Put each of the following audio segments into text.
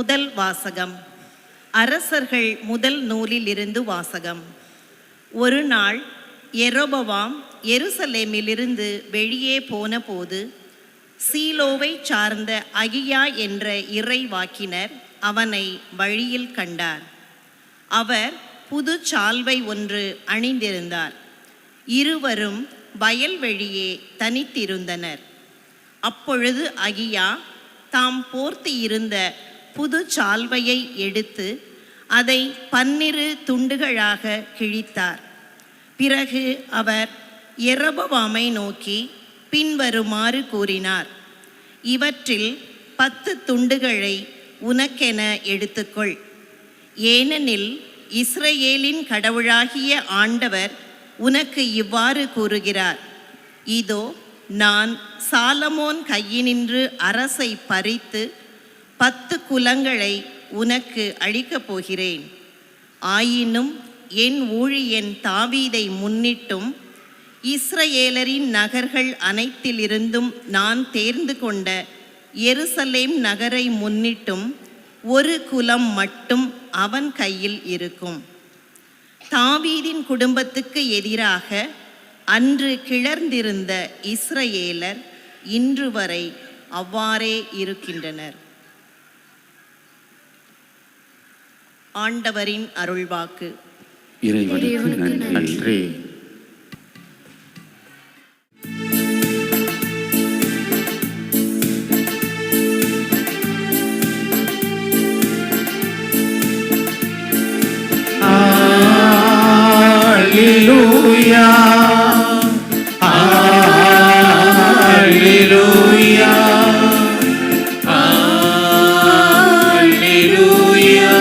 முதல் வாசகம். அரசர்கள் முதல் நூலிலிருந்து வாசகம். ஒரு நாள் யெரொபெயாம் எருசலேமிலிருந்து வெளியே போன போது சீலோவை சார்ந்த அகியா என்ற இறைவாக்கினர் அவனை வழியில் கண்டார். அவர் புது சால்வை ஒன்று அணிந்திருந்தார். இருவரும் வயல்வெளியே தனித்திருந்தனர். அப்பொழுது அகியா தாம் போர்த்தி இருந்த புது சால்வையை எடுத்து அதை 12 துண்டுகளாக கிழித்தார். பிறகு அவர் யெரொபெயாமை நோக்கி பின்வருமாறு கூறினார்: இவற்றில் 10 துண்டுகளை உனக்கென எடுத்துக்கொள். ஏனெனில் இஸ்ரவேலின் கடவுளாகிய ஆண்டவர் உனக்கு இவ்வாறு கூறுகிறார்: இதோ, நான் சாலமோன் கையினின்று அரசை பறித்து 10 குலங்களை உனக்கு அளிக்கப் போகிறேன். ஆயினும் என் ஊழியன் தாவீதை முன்னிட்டும் இஸ்ரவேலரின் நகர்கள் அனைத்திலிருந்தும் நான் தேர்ந்து கொண்ட எருசலேம் நகரை முன்னிட்டும் ஒரு குலம் மட்டும் அவன் கையில் இருக்கும். தாவீதின் குடும்பத்துக்கு எதிராக அன்று கிளர்ந்திருந்த இஸ்ரவேலர் இன்று வரை அவ்வாறே இருக்கின்றனர். ஆண்டவரின் அருள்வாக்கு. இறைவனுக்கு நன்றி. Hallelujah, Hallelujah, Hallelujah,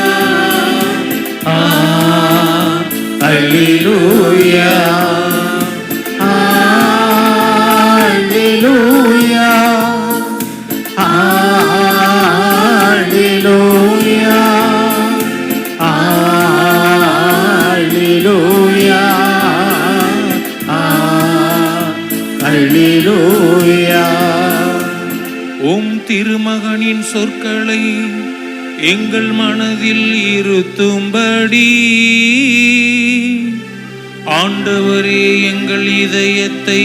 Hallelujah, Hallelujah, Hallelujah, Hallelujah. உம் திருமகனின் சொற்களை எங்கள் மனதில் இருத்தும்படி ஆண்டவரே எங்கள் இதயத்தை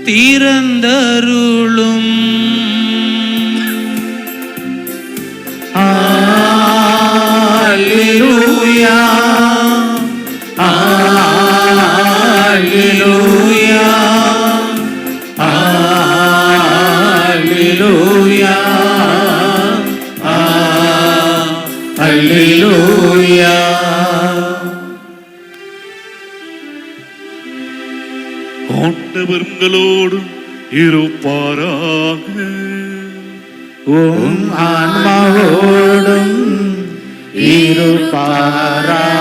திறந்தருளும். Hallelujah, Hallelujah, Hallelujah, Hallelujah. ஆண்டவர் உங்களோடு இருப்பாராக. உம் ஆன்மாவோடும் இருப்பாராக.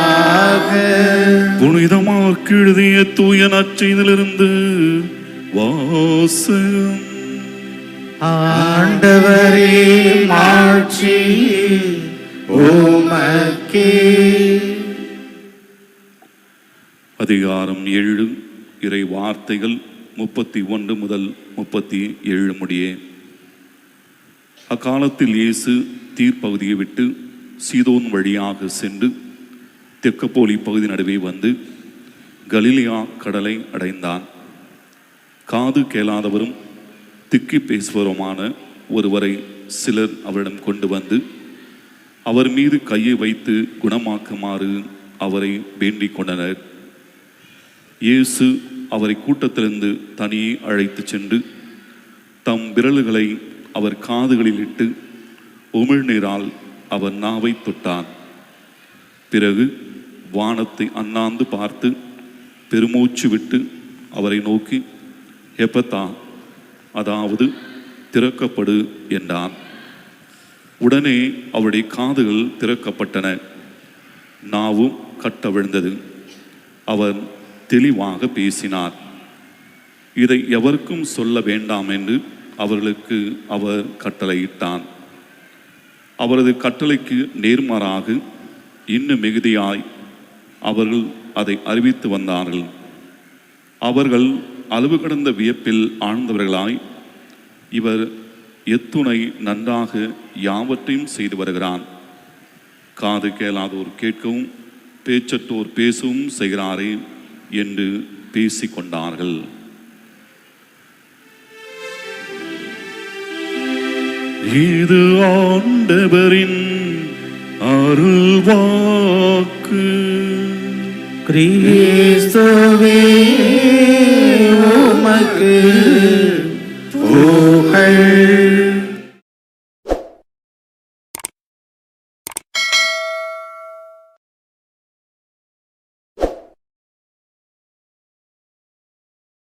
புனிதமாக எழுதிய தூய நற்செய்தியிலிருந்து வாசகம். ஆண்டவரே மாட்சி உமக்கே. அதிகாரம் 7, இறை வார்த்தைகள் 31 முதல் 37 முடிய. அக்காலத்தில் இயேசு தீர்ப்பகுதியை விட்டு சீதோன் வழியாக சென்று தெக்கப்போலி பகுதி நடுவே வந்து கலிலேயா கடலை அடைந்தான். காது கேளாதவரும் திக்கி பேசுவருமான ஒருவரை சிலர் அவரிடம் கொண்டு வந்து அவர் மீது கையை வைத்து குணமாக்குமாறு அவரை வேண்டிக் கொண்டனர். இயேசு அவரை கூட்டத்திலிருந்து தனியே அழைத்து சென்று தம் விரல்களை அவர் காதுகளில் இட்டு உமிழ்நீரால் அவர் நாவை தொட்டார். பிறகு வானத்தை அண்ணாந்து பார்த்து பெருமூச்சு விட்டு அவரை நோக்கி எபத்தா, அதாவது திறக்கப்படு என்றார். உடனே அவருடைய காதுகள் திறக்கப்பட்டன, நாவும் கட்டவிழ்ந்தது. அவர் தெளிவாக பேசினார். இதை எவருக்கும் சொல்ல வேண்டாம் என்று அவர்களுக்கு அவர் கட்டளையிட்டார். அவரது கட்டளைக்கு நேர்மாறாக இன்னும் மிகுதியாய் அவர்கள் அதை அறிவித்து வந்தார்கள். அவர்கள் அளவு கடந்த வியப்பில் ஆழ்ந்தவர்களாய், இவர் எத்துணை நன்றாக யாவற்றையும் செய்து வருகிறான். காது கேளாதோர் கேட்கவும் பேச்சற்றோர் பேசவும் செய்கிறாரே என்று பேசிக்கொண்டார்கள். இது ஆண்டவரின் அருள்வாக்கு. கிறிஸ்துவே உமக்கு